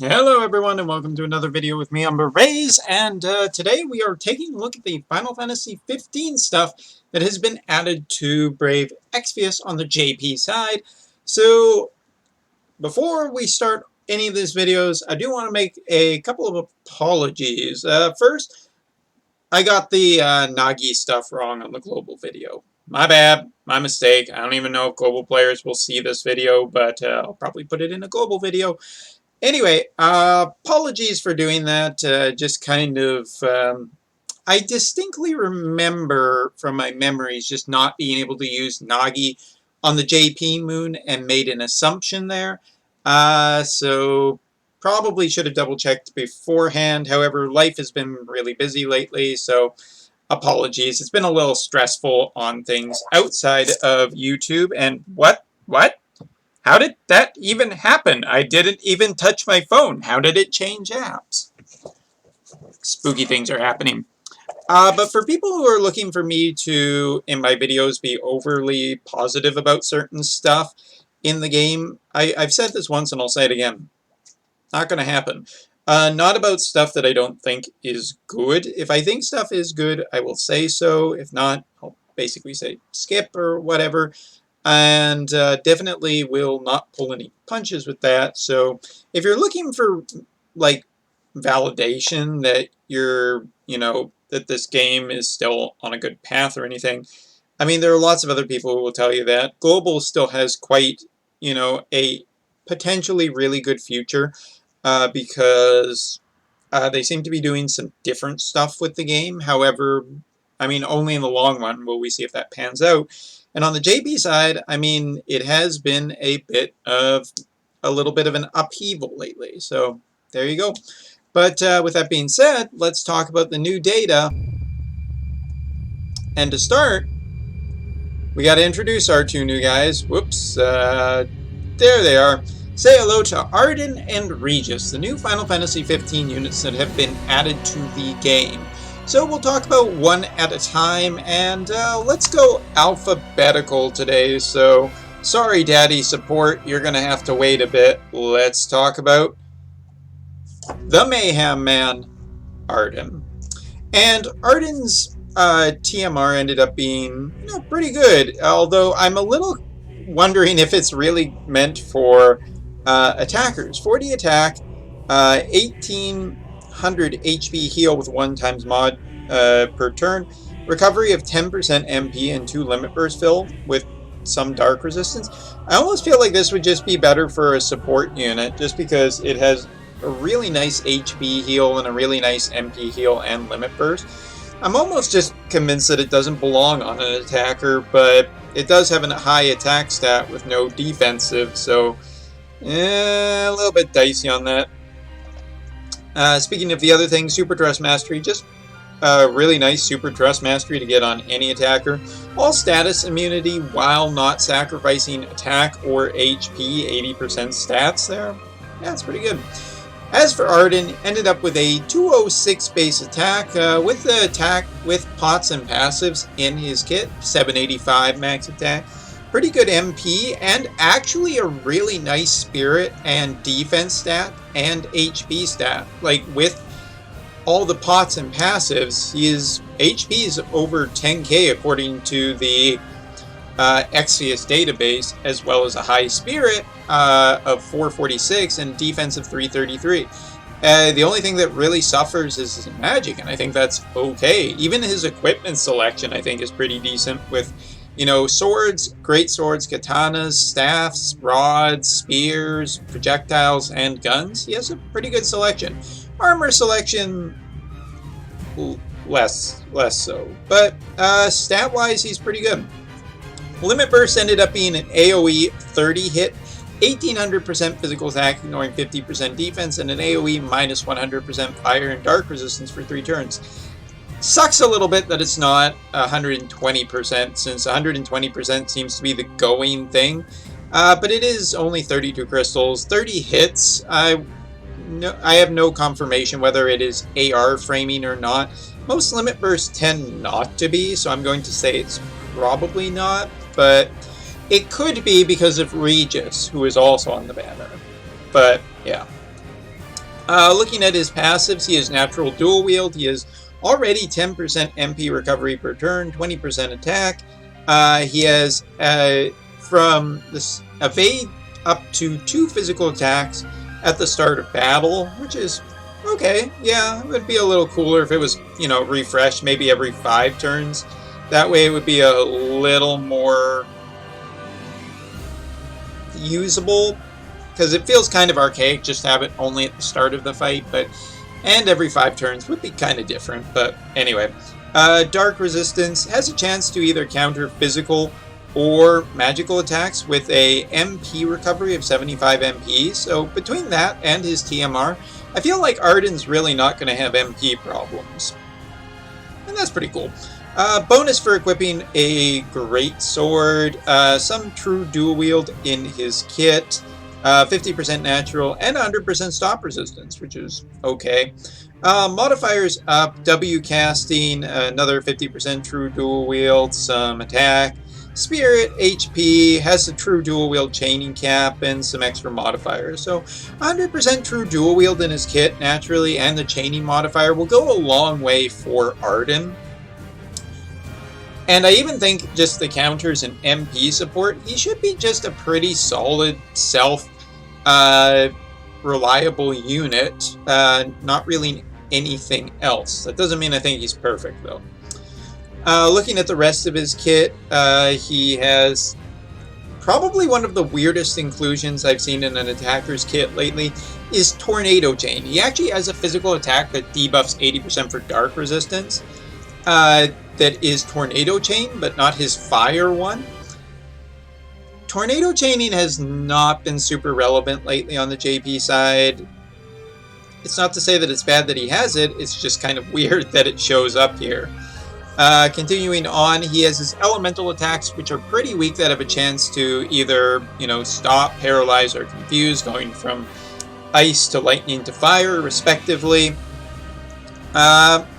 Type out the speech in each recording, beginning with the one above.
Hello everyone and welcome to another video with me, I'm Regis, and today we are taking a look at the Final Fantasy 15 stuff that has been added to Brave Exvius on the JP side. So before we start any of these videos, I do want to make a couple of apologies. First, I got the Nagi stuff wrong on the global video. My bad, my mistake. I don't even know if global players will see this video, but I'll probably put it in a global video. Anyway, apologies for doing that. Just kind of, I distinctly remember from my memories just not being able to use Nagi on the JP moon and made an assumption there. So probably should have double checked beforehand. However, life has been really busy lately, so apologies. It's been a little stressful on things outside of YouTube. And what? How did that even happen? I didn't even touch my phone. How did it change apps? Spooky things are happening. But for people who are looking for me to, in my videos, be overly positive about certain stuff in the game, I've said this once and I'll say it again. Not going to happen. Not about stuff that I don't think is good. If I think stuff is good, I will say so. If not, I'll basically say skip or whatever. And definitely will not pull any punches with that. So if you're looking for like validation that you're, that this game is still on a good path or anything, I mean, there are lots of other people who will tell you that. Global still has quite, a potentially really good future because they seem to be doing some different stuff with the game. However, I mean, only in the long run will we see if that pans out. And on the JP side, I mean, it has been a little bit of an upheaval lately. So there you go. But with that being said, let's talk about the new data. And to start, we got to introduce our two new guys. Whoops. There they are. Say hello to Ardyn and Regis, the new Final Fantasy 15 units that have been added to the game. So we'll talk about one at a time, and let's go alphabetical today. So, sorry Daddy support, you're going to have to wait a bit. Let's talk about the Mayhem Man, Ardyn. And Ardyn's TMR ended up being pretty good, although I'm a little wondering if it's really meant for attackers. 40 attack, 1800 HP heal with 1 times mod per turn, recovery of 10% MP and 2 limit burst fill with some dark resistance. I almost feel like this would just be better for a support unit just because it has a really nice HP heal and a really nice MP heal and limit burst. I'm almost just convinced that it doesn't belong on an attacker, but it does have a high attack stat with no defensive, so a little bit dicey on that. Speaking of the other thing, Super Dress Mastery, just really nice Super Dress Mastery to get on any attacker. All status immunity while not sacrificing attack or HP, 80% stats there. Yeah, it's pretty good. As for Ardyn, ended up with a 206 base attack with the attack with pots and passives in his kit, 785 max attack. Pretty good MP and actually a really nice spirit and defense stat and HP stat. Like with all the pots and passives, his HP is over 10k according to the Exvius database, as well as a high spirit of 446 and defense of 333. The only thing that really suffers is his magic, and I think that's okay. Even his equipment selection, I think, is pretty decent with, swords, great swords, katanas, staffs, rods, spears, projectiles, and guns. He has a pretty good selection. Armor selection, less so. But stat-wise, he's pretty good. Limit Burst ended up being an AoE 30 hit, 1800% physical attack, ignoring 50% defense, and an AoE minus 100% fire and dark resistance for 3 turns. Sucks a little bit that it's not 120%, since 120% seems to be the going thing. But it is only 32 crystals, 30 hits. I have no confirmation whether it is AR framing or not. Most limit bursts tend not to be, so I'm going to say it's probably not. But it could be because of Regis, who is also on the banner. But, yeah. Looking at his passives, he has natural dual wield. He has already 10% MP recovery per turn, 20% attack. He has from this evade up to 2 physical attacks at the start of battle, which is okay. Yeah, it would be a little cooler if it was, you know, refreshed maybe every 5 turns. That way it would be a little more usable, because it feels kind of archaic just to have it only at the start of the fight, and every 5 turns would be kind of different. But anyway, Dark Resistance has a chance to either counter physical or magical attacks with a MP recovery of 75 MP. So between that and his TMR, I feel like Ardyn's really not going to have MP problems. And that's pretty cool. Bonus for equipping a great sword, some true dual wield in his kit, 50% natural, and 100% stop resistance, which is okay. Modifiers up, W casting, another 50% true dual wield, some attack. Spirit, HP, has a true dual wield chaining cap, and some extra modifiers. So 100% true dual wield in his kit, naturally, and the chaining modifier will go a long way for Ardyn. And I even think just the counters and MP support, he should be just a pretty solid reliable unit, not really anything else. That doesn't mean I think he's perfect, though. Looking at the rest of his kit, he has probably one of the weirdest inclusions I've seen in an attacker's kit lately is Tornado Chain. He actually has a physical attack that debuffs 80% for dark resistance. That is Tornado Chain, but not his fire one. Tornado Chaining has not been super relevant lately on the JP side. It's not to say that it's bad that he has it, it's just kind of weird that it shows up here. Continuing on, he has his elemental attacks, which are pretty weak, that have a chance to either, you know, stop, paralyze, or confuse, going from ice to lightning to fire, respectively.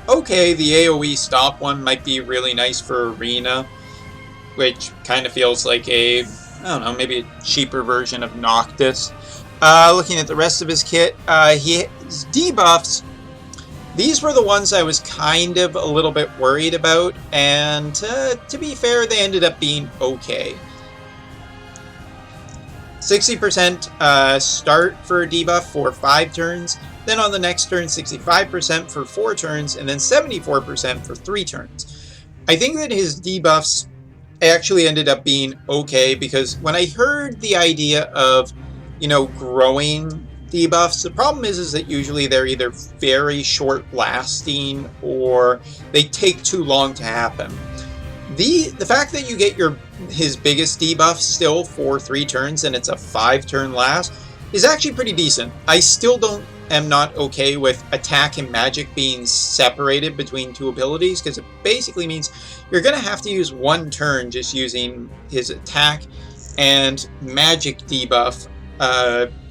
Okay, the AoE stop one might be really nice for Arena, which kind of feels like a, I don't know, maybe a cheaper version of Noctis. Looking at the rest of his kit, his debuffs, these were the ones I was kind of a little bit worried about, and to be fair, they ended up being okay. 60% start for a debuff for 5 turns, then on the next turn 65% for 4 turns, and then 74% for 3 turns. I think that his debuffs actually ended up being okay, because when I heard the idea of, you know, growing debuffs, the problem is that usually they're either very short lasting or they take too long to happen. The fact that you get his biggest debuff still for 3 turns and it's a 5-turn last is actually pretty decent. I still am not okay with attack and magic being separated between 2 abilities, because it basically means you're going to have to use 1 turn just using his attack and magic debuff,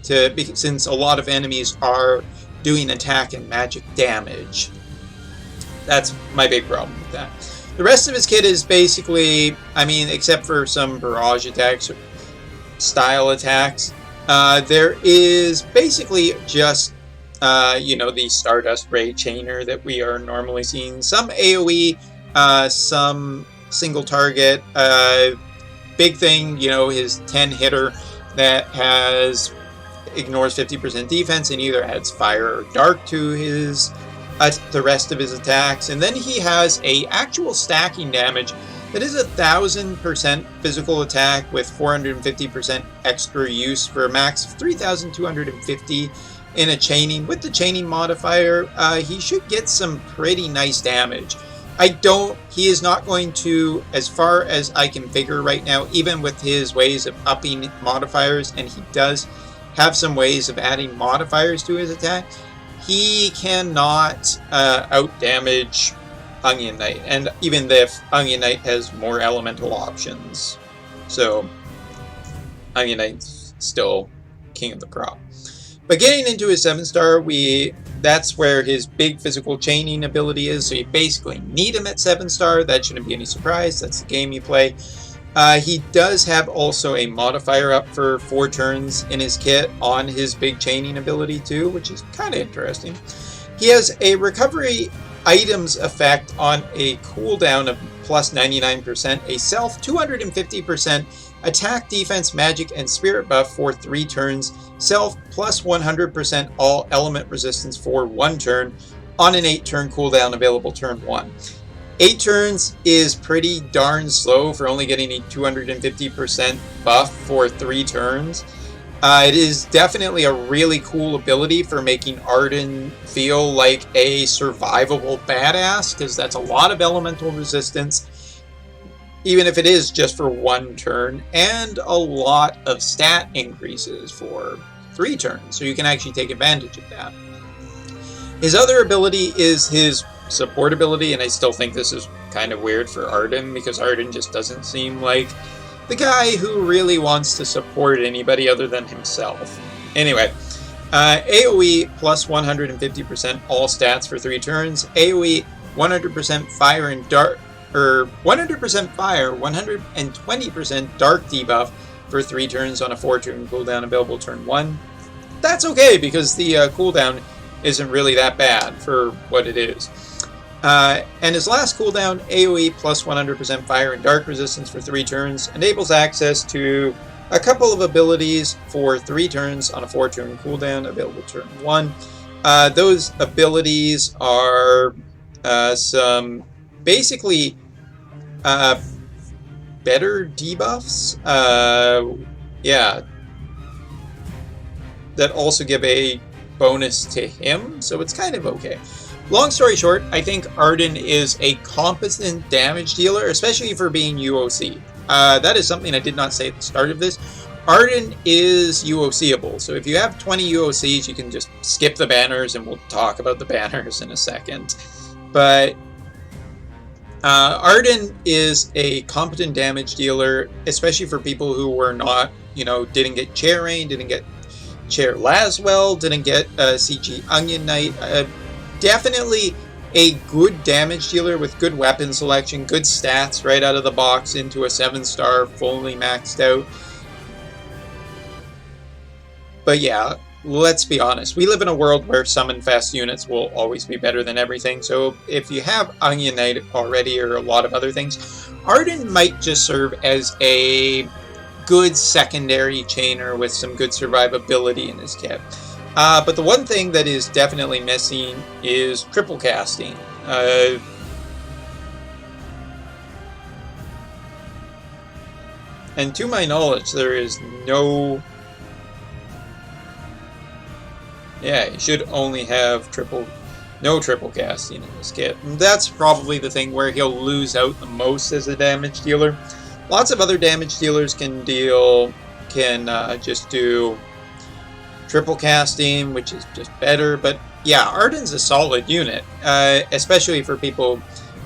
since a lot of enemies are doing attack and magic damage. That's my big problem with that. The rest of his kit is basically, I mean, except for some barrage attacks or style attacks, there is basically just, you know, the Stardust Ray Chainer that we are normally seeing. Some AoE, some single target. Big thing, you know, his 10 hitter that ignores 50% defense and either adds fire or dark to his the rest of his attacks. And then he has a actual stacking damage that is 1,000% physical attack with 450% extra use for a max of 3,250 in a chaining. With the chaining modifier, he should get some pretty nice damage. He is not going to, as far as I can figure right now, even with his ways of upping modifiers, and he does have some ways of adding modifiers to his attack, he cannot outdamage Onion Knight, and even if Onion Knight has more elemental options. So, Onion Knight's still king of the crop. But getting into his 7-star, that's where his big physical chaining ability is, so you basically need him at 7-star. That shouldn't be any surprise, that's the game you play. He does have also a modifier up for 4 turns in his kit on his big chaining ability too, which is kind of interesting. He has a recovery items effect on a cooldown of plus 99%, a self 250% attack, defense, magic, and spirit buff for 3 turns, self plus 100% all element resistance for 1 turn on an 8-turn cooldown available turn 1. 8 turns is pretty darn slow for only getting a 250% buff for 3 turns. It is definitely a really cool ability for making Ardyn feel like a survivable badass, because that's a lot of elemental resistance, even if it is just for 1 turn, and a lot of stat increases for 3 turns, so you can actually take advantage of that. His other ability is his support ability, and I still think this is kind of weird for Ardyn, because Ardyn just doesn't seem like the guy who really wants to support anybody other than himself. Anyway, AoE plus 150% all stats for 3 turns, AoE 100% fire and dark, or 100% fire, 120% dark debuff for 3 turns on a 4-turn cooldown available turn 1. That's okay, because the cooldown isn't really that bad for what it is. And his last cooldown, AoE plus 100% fire and dark resistance for 3 turns, enables access to a couple of abilities for 3 turns on a 4-turn cooldown available turn 1. Those abilities are some basically better debuffs, yeah, that also give a bonus to him, so it's kind of okay. Long story short, I think Ardyn is a competent damage dealer, especially for being UOC. That is something I did not say at the start of this. Ardyn is UOCable, so if you have 20 UOCs, you can just skip the banners, and we'll talk about the banners in a second. But Ardyn is a competent damage dealer, especially for people who were not, didn't get Chair Rain, didn't get Chair Laswell, didn't get CG Onion Knight. Definitely a good damage dealer with good weapon selection, good stats right out of the box into a 7-star fully maxed out. But yeah, let's be honest. We live in a world where summon fast units will always be better than everything. So if you have Onion Knight already or a lot of other things, Ardyn might just serve as a good secondary chainer with some good survivability in his kit. But the one thing that is definitely missing is triple casting. And to my knowledge, there is no... Yeah, you should only have no triple casting in this kit. And that's probably the thing where he'll lose out the most as a damage dealer. Lots of other damage dealers can just do triple casting, which is just better. But yeah, Ardyn's a solid unit, especially for people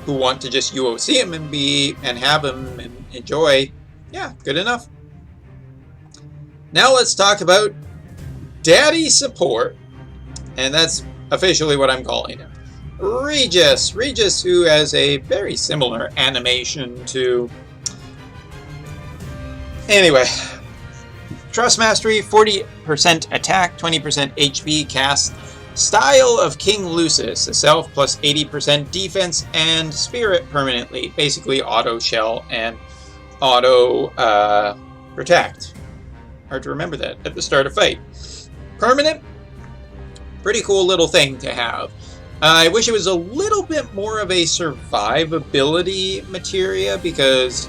who want to just UOC him and have him and enjoy. Yeah, good enough. Now let's talk about Daddy Support, and that's officially what I'm calling him. Regis, who has a very similar animation to... Anyway, Trust Mastery, 40% attack, 20% HP, cast Style of King Lucis, a self plus 80% defense and spirit permanently. Basically auto shell and auto protect. Hard to remember that at the start of fight. Permanent, pretty cool little thing to have. I wish it was a little bit more of a survivability materia, because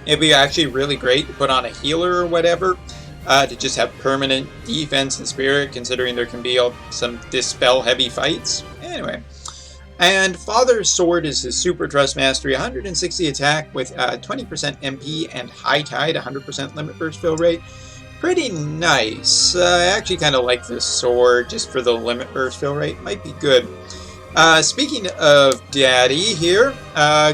it'd be actually really great to put on a healer or whatever, to just have permanent defense and spirit, considering there can be some dispel heavy fights. Anyway, and Father's Sword is his super trust mastery, 160 attack with 20% MP and high tide, 100% limit burst fill rate. Pretty nice. I actually kind of like this sword just for the limit burst fill rate. Might be good. Speaking of Daddy here,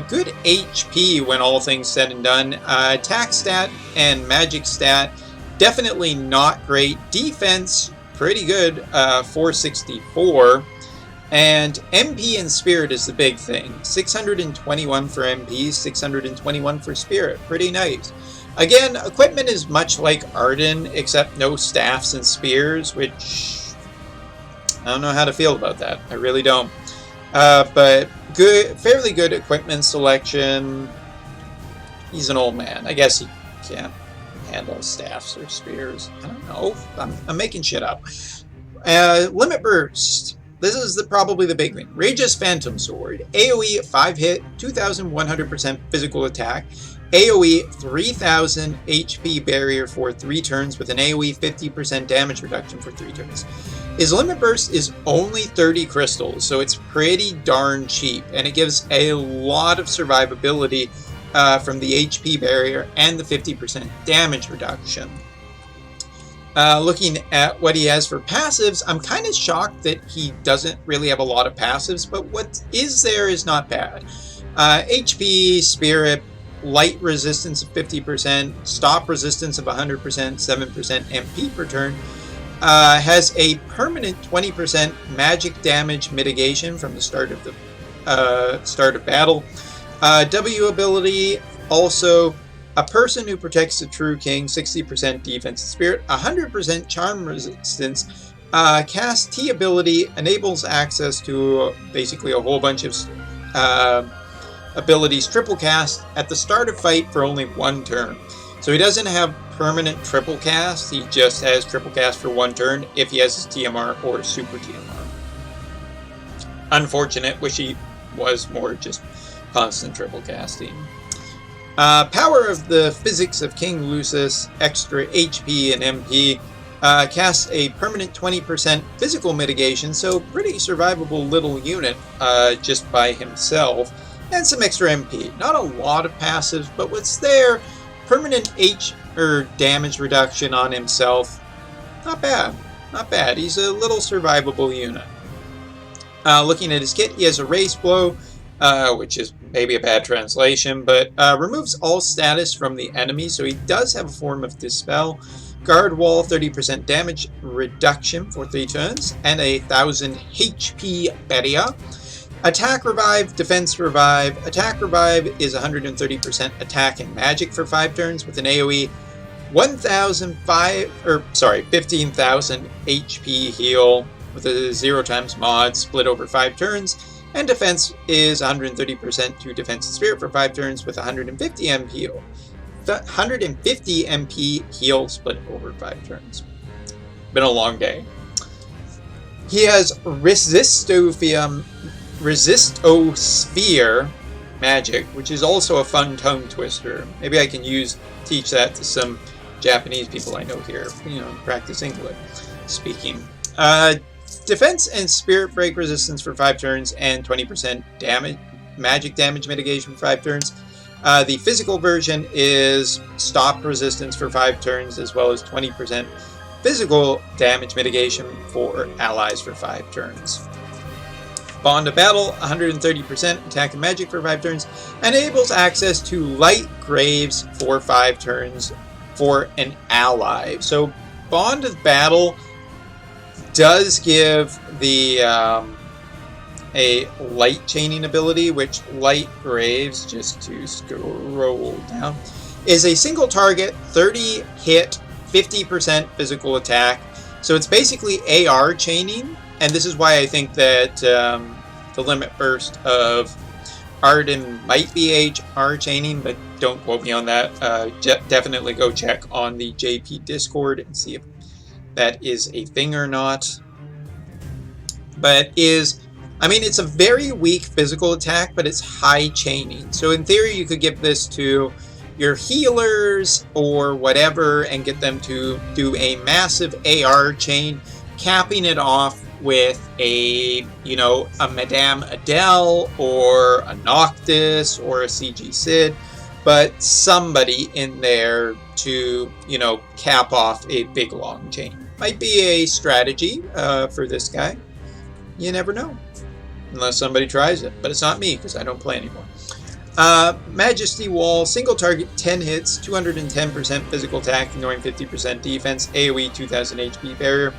good HP when all things said and done. Attack stat and magic stat, definitely not great. Defense, pretty good, 464. And MP and Spirit is the big thing. 621 for MP, 621 for Spirit. Pretty nice. Again, equipment is much like Ardyn, except no staffs and spears, which I don't know how to feel about that. I really don't. But good, fairly good equipment selection. He's an old man. I guess he can't handle staffs or spears. I don't know. I'm making shit up. Limit Burst. This is probably the big thing. Regis Phantom Sword. AoE 5 hit, 2100% physical attack. AoE 3000 HP barrier for 3 turns with an AoE 50% damage reduction for 3 turns. His limit burst is only 30 crystals, so it's pretty darn cheap, and it gives a lot of survivability from the HP barrier and the 50% damage reduction. Looking at what he has for passives, I'm kind of shocked that he doesn't really have a lot of passives, but what is there is not bad. HP, Spirit, Light resistance of 50%, Stop resistance of 100%, 7% MP per turn, has a permanent 20% magic damage mitigation from the start of battle. W ability, also a person who protects the true king, 60% defense and spirit, 100% charm resistance. Cast T ability enables access to basically a whole bunch of abilities triple cast at the start of fight for only 1 turn. So he doesn't have permanent triple cast, he just has triple cast for 1 turn if he has his TMR or super TMR. Unfortunate, wish he was more just constant triple casting. Power of the Physics of King Lucis, extra HP and MP, casts a permanent 20% physical mitigation, so pretty survivable little unit just by himself, and some extra MP. Not a lot of passives, but what's there, permanent damage reduction on himself, not bad, not bad. He's a little survivable unit. Looking at his kit, he has a Race Blow, which is maybe a bad translation, but removes all status from the enemy, so he does have a form of Dispel. Guard Wall, 30% damage reduction for 3 turns, and a 1000 HP barrier. Attack Revive, Defense Revive. Attack Revive is 130% attack and magic for 5 turns with an AoE 15,000 HP heal with a 0 times mod split over 5 turns. And defense is 130% to defense and spirit for 5 turns with 150 MP heal split over 5 turns. Been a long day. He has Resistosphere magic, which is also a fun tongue twister. Maybe I can teach that to some Japanese people I know here, practice English speaking. Defense and Spirit Break resistance for 5 turns and 20% magic damage mitigation for 5 turns. The physical version is Stop resistance for 5 turns as well as 20% physical damage mitigation for allies for 5 turns. Bond of Battle, 130% attack and magic for 5 turns, enables access to Light Graves for 5 turns for an ally. So Bond of Battle does give the a light chaining ability, which Light Graves, just to scroll down, is a single target, 30 hit, 50% physical attack. So it's basically AR chaining, and this is why I think that the limit burst of Ardyn might be AR chaining, but don't quote me on that. Definitely go check on the JP Discord and see if that is a thing or not. But it's a very weak physical attack, but it's high chaining. So in theory, you could give this to your healers or whatever and get them to do a massive AR chain, capping it off with a Madame Adele or a Noctis or a CG Sid, but somebody in there to, cap off a big long chain. Might be a strategy for this guy. You never know. Unless somebody tries it. But it's not me, because I don't play anymore. Majesty Wall, single target, 10 hits, 210% physical attack, ignoring 50% defense, AoE 2000 HP barrier.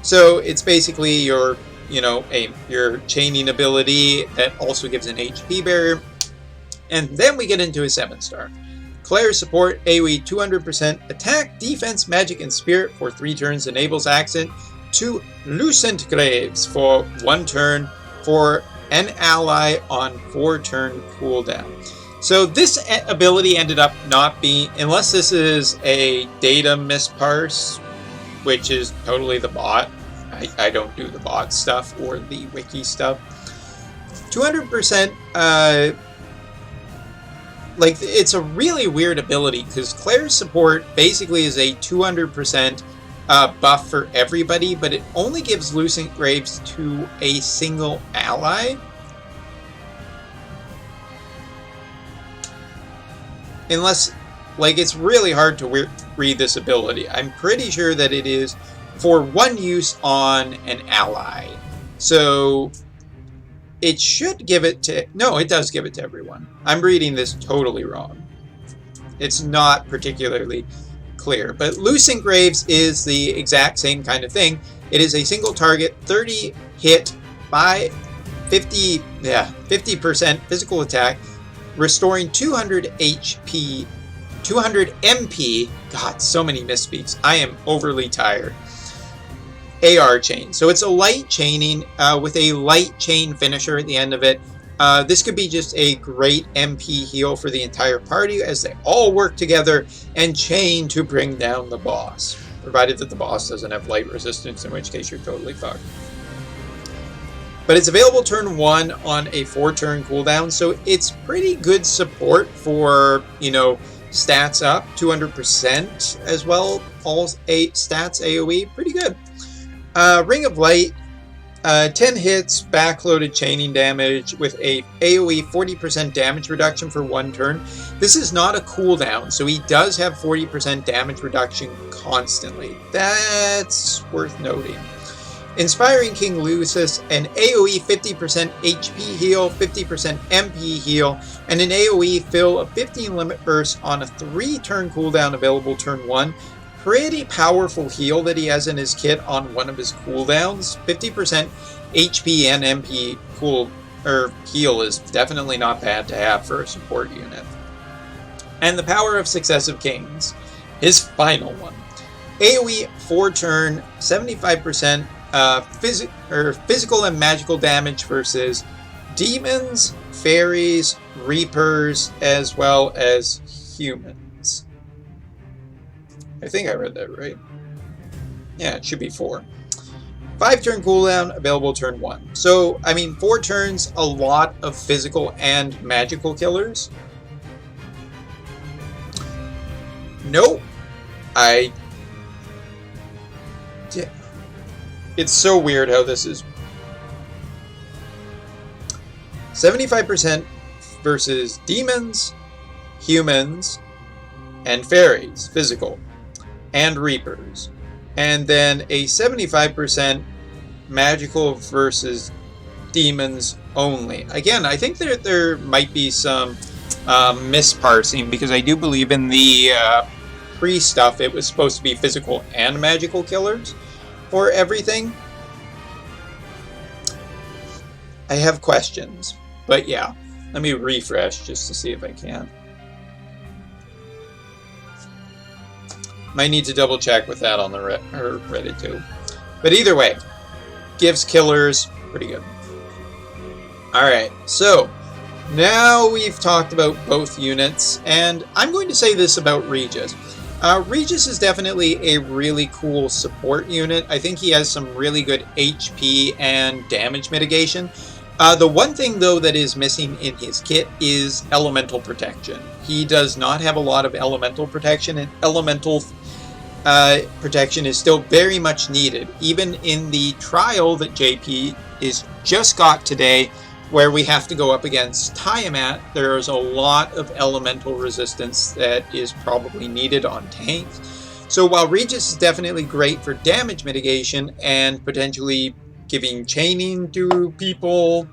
So it's basically your you know, your chaining ability that also gives an HP barrier. And then we get into a 7-star. Claire's support, AoE 200% attack, defense, magic, and spirit for 3 turns, enables accent to Lucent Graves for 1 turn for an ally on 4-turn cooldown. So this ability ended up not being, unless this is a data misparse, which is totally the bot. I don't do the bot stuff or the wiki stuff. 200%, like, it's a really weird ability because Claire's support basically is a 200% buff for everybody, but it only gives Lucent Graves to a single ally. Unless, like, it's really hard to read this ability. I'm pretty sure that it is for 1 use on an ally. So it should give it to... No, it does give it to everyone. I'm reading this totally wrong. It's not particularly clear. But Lucent Graves is the exact same kind of thing. It is a single target, 30 hit by 50% physical attack, restoring 200 HP, 200 MP. God, so many misspeaks. I am overly tired. AR chain. So it's a light chaining with a light chain finisher at the end of it. This could be just a great MP heal for the entire party as they all work together and chain to bring down the boss. Provided that the boss doesn't have light resistance, in which case you're totally fucked. But it's available turn 1 on a 4-turn cooldown, so it's pretty good support for, you know, stats up, 200% as well, all 8 stats AoE, pretty good. Ring of Light, 10 hits, backloaded chaining damage with a AoE 40% damage reduction for 1 turn. This is not a cooldown, so he does have 40% damage reduction constantly. That's worth noting. Inspiring King Lucis, an AoE 50% HP heal, 50% MP heal, and an AoE fill of 15 limit bursts on a 3-turn cooldown available turn 1. Pretty powerful heal that he has in his kit on one of his cooldowns. 50% HP and MP heal is definitely not bad to have for a support unit. And the Power of Successive Kings, his final one. AoE 4-turn, 75% physical and magical damage versus demons, fairies, reapers, as well as humans. I think I read that right. Yeah, it should be 4. 5-turn cooldown, available turn 1. So, I mean, 4 turns, a lot of physical and magical killers. Nope. It's so weird how this is. 75% versus demons, humans, and fairies, physical, and reapers. And then a 75% magical versus demons only. Again, I think there might be some misparsing, because I do believe in the pre-stuff it was supposed to be physical and magical killers for everything. I have questions, but yeah, let me refresh just to see if I can. Might need to double check with that on the Reddit too. But either way, gives killers pretty good. Alright, so now we've talked about both units, and I'm going to say this about Regis. Regis is definitely a really cool support unit. I think he has some really good HP and damage mitigation. The one thing, though, that is missing in his kit is elemental protection. He does not have a lot of elemental protection, and elemental protection is still very much needed. Even in the trial that JP is just got today, where we have to go up against Tiamat, there is a lot of elemental resistance that is probably needed on tanks. So while Regis is definitely great for damage mitigation and potentially giving chaining to people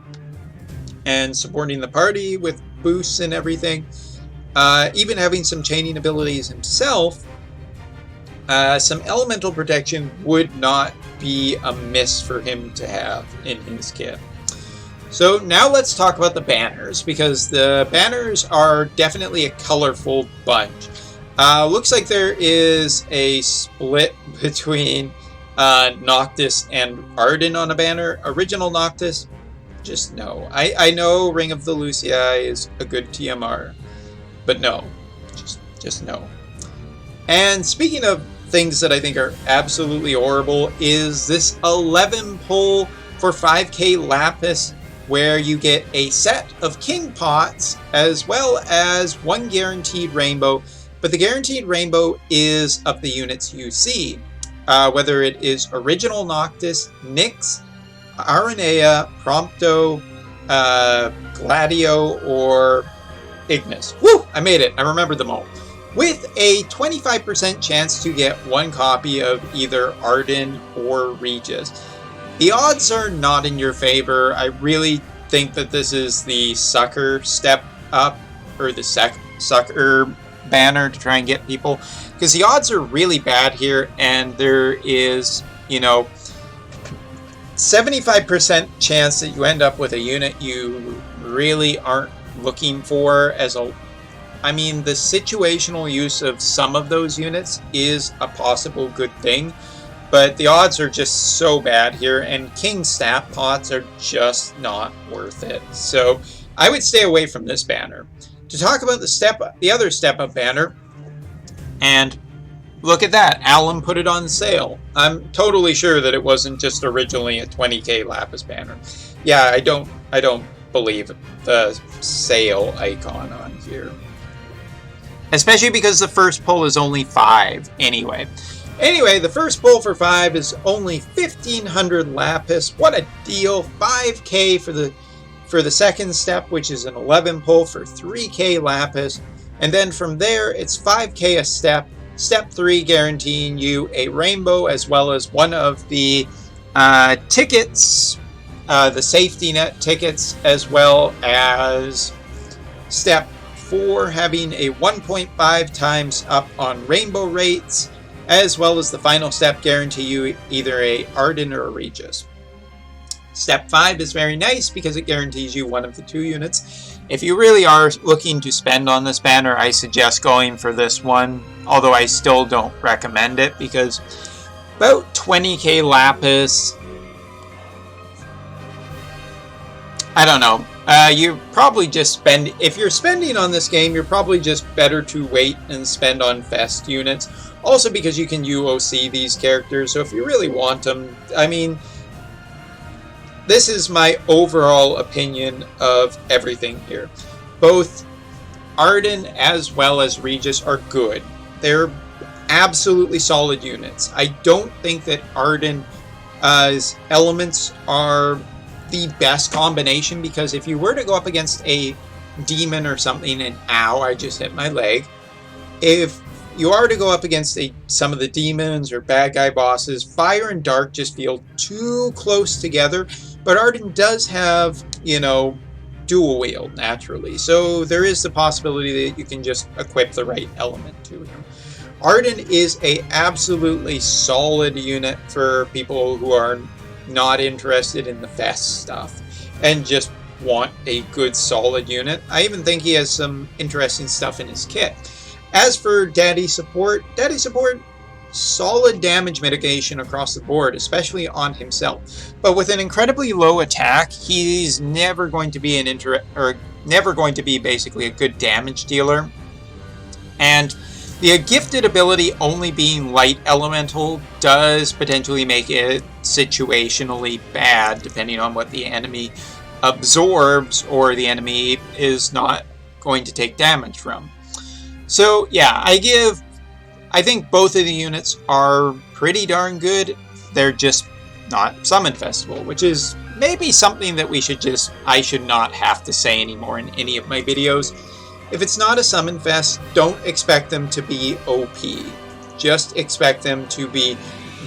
and supporting the party with boosts and everything, even having some chaining abilities himself, some elemental protection would not be a miss for him to have in his kit. So now let's talk about the banners, because the banners are definitely a colorful bunch. Looks like there is a split between Noctis and Ardyn on a banner. Original Noctis, just no. I know Ring of the Lucia is a good TMR, but no, just no. And speaking of things that I think are absolutely horrible, is this 11 pull for 5k Lapis, where you get a set of king pots as well as one guaranteed rainbow, but the guaranteed rainbow is of the units you see, whether it is original Noctis, Nyx, Aranea, Prompto, Gladio, or Ignis. Woo! I made it. I remembered them all. With a 25% chance to get one copy of either Ardyn or Regis. The odds are not in your favor. I really think that this is the sucker step up, or the sucker banner to try and get people, because the odds are really bad here, and there is, 75% chance that you end up with a unit you really aren't looking for as a... I mean, the situational use of some of those units is a possible good thing, but the odds are just so bad here, and king stat pots are just not worth it. So I would stay away from this banner. To talk about the other step up banner, and look at that, Alan put it on sale. I'm totally sure that it wasn't just originally a 20k Lapis banner. Yeah, I don't believe the sale icon on here. Especially because the first pull is only 5 anyway. Anyway, the first pull for 5 is only 1500 Lapis. What a deal! 5k for the second step, which is an 11 pull for 3k Lapis. And then from there, it's 5k a step. Step 3 guaranteeing you a rainbow as well as one of the tickets, the safety net tickets, as well as step 4 having a 1.5 times up on rainbow rates, as well as the final step guarantee you either a Ardyn or a Regis. Step 5 is very nice because it guarantees you one of the 2 units. If you really are looking to spend on this banner, I suggest going for this one, although I still don't recommend it, because about 20k Lapis, I don't know. You probably just spend, if you're spending on this game, you're probably just better to wait and spend on Fest units. Also because you can UOC these characters, so if you really want them, I mean, this is my overall opinion of everything here. Both Ardyn as well as Regis are good. They're absolutely solid units. I don't think that Ardyn's elements are the best combination, because if you were to go up against a demon or something, and ow, I just hit my leg. If you are to go up against some of the demons or bad guy bosses, fire and dark just feel too close together. But Ardyn does have, dual wield naturally. So there is the possibility that you can just equip the right element to him. Ardyn is a absolutely solid unit for people who are not interested in the Fest stuff and just want a good solid unit. I even think he has some interesting stuff in his kit. As for Daddy Support, solid damage mitigation across the board, especially on himself. But with an incredibly low attack, he's never going to be basically a good damage dealer. And the gifted ability only being light elemental does potentially make it situationally bad, depending on what the enemy absorbs or the enemy is not going to take damage from. So yeah, I think both of the units are pretty darn good. They're just not summon festival, which is maybe something that I should not have to say anymore in any of my videos. If it's not a summon fest, don't expect them to be OP. Just expect them to be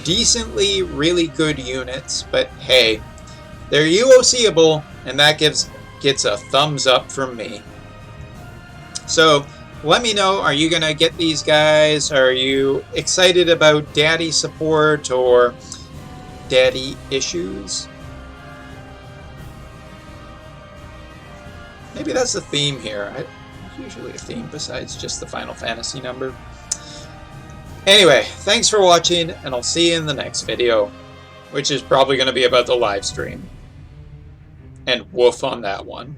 decently really good units, but hey, they're UOCable, and that gets a thumbs up from me. So let me know, are you gonna get these guys? Are you excited about Daddy Support, or daddy issues. Maybe that's the theme here. There's usually a theme besides just the Final Fantasy number. Anyway, thanks for watching, and I'll see you in the next video, which is probably going to be about the live stream. And woof on that one.